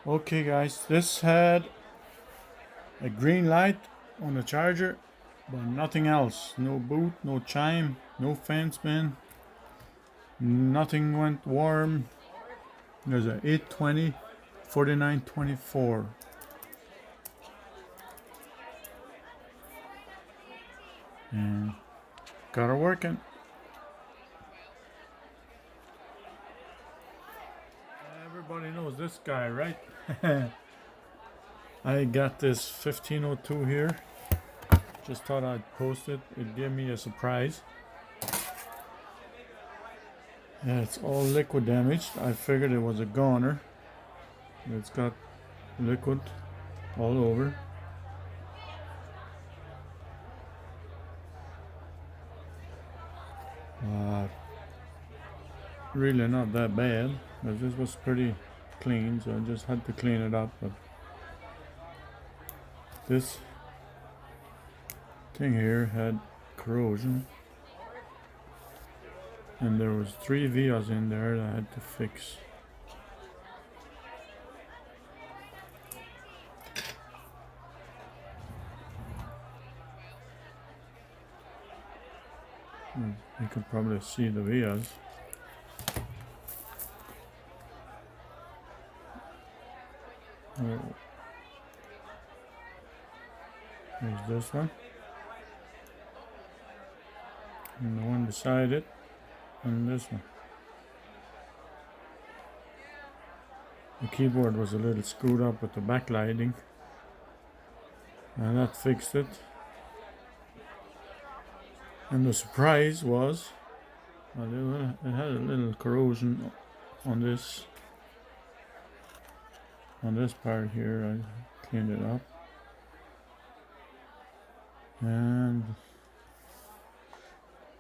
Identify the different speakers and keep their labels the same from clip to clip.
Speaker 1: Okay guys, this had a green light on the charger, but nothing else. No boot, no chime, no fan spin, nothing went warm. There's a 820 4924 and got her working. Everybody knows this guy, right? I got this 1502 here. Just thought I'd post it. It gave me a surprise. Yeah, it's all liquid damaged. I figured it was a goner. It's got liquid all over. Really not that bad, but this was pretty clean, so I just had to clean it up. But this thing here had corrosion, and there was 3 vias in there that I had to fix. You can probably see the vias. Oh, there's this one, and the one beside it, and this one. The keyboard was a little screwed up with the backlighting, and that fixed it. And the surprise was, well, it had a little corrosion on this part here. I cleaned it up, and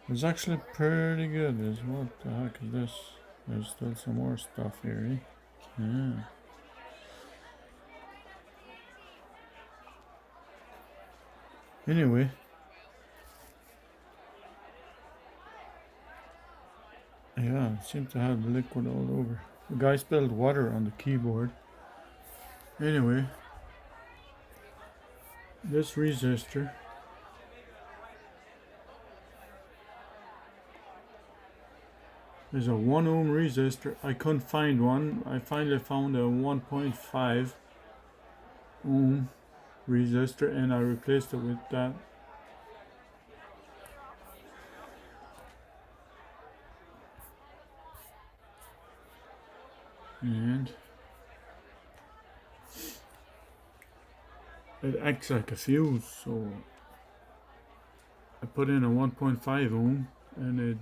Speaker 1: it's actually pretty good. What the heck is this? There's still some more stuff here, eh? Yeah. Anyway, yeah, it seemed to have liquid all over. The guy spilled water on the keyboard. Anyway, this resistor is a 1 ohm resistor. I couldn't find one. I finally found a 1.5 ohm resistor, and I replaced it with that. And it acts like a fuse, so I put in a 1.5 ohm and it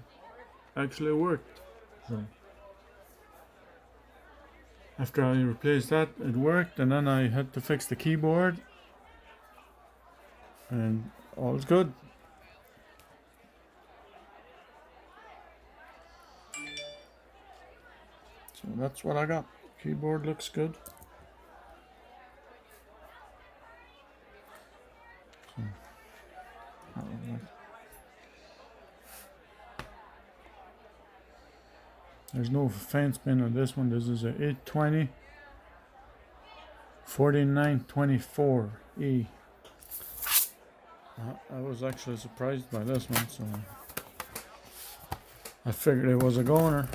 Speaker 1: actually worked. So after I replaced that, it worked, and then I had to fix the keyboard, and all's good. So that's what I got. Keyboard looks good. So, there's no fan spin on this one. This is a 820 4924E. I was actually surprised by this one, so I figured it was a goner.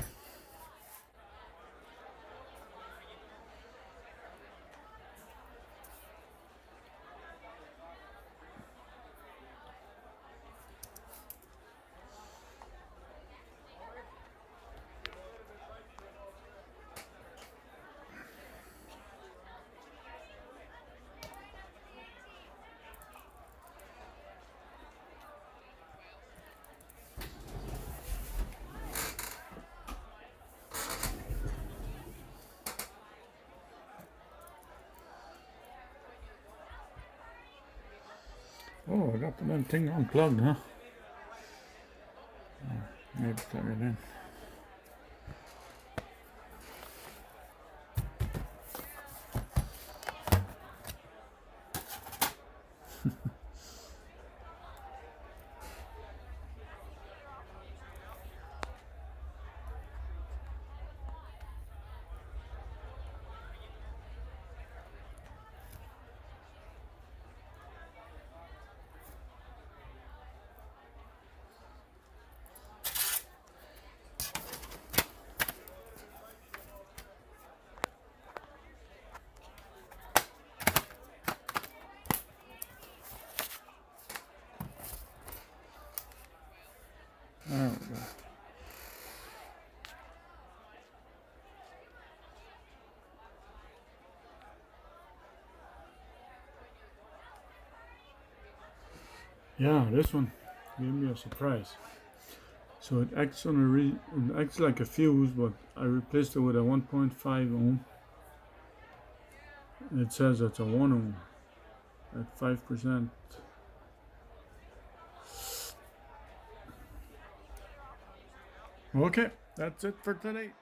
Speaker 1: Oh, I got the damn thing unplugged, huh? Maybe plug it in. Yeah, this one gave me a surprise. So it acts it acts like a fuse, but I replaced it with a 1.5 ohm. It says it's a 1 ohm at 5%. Okay, that's it for today.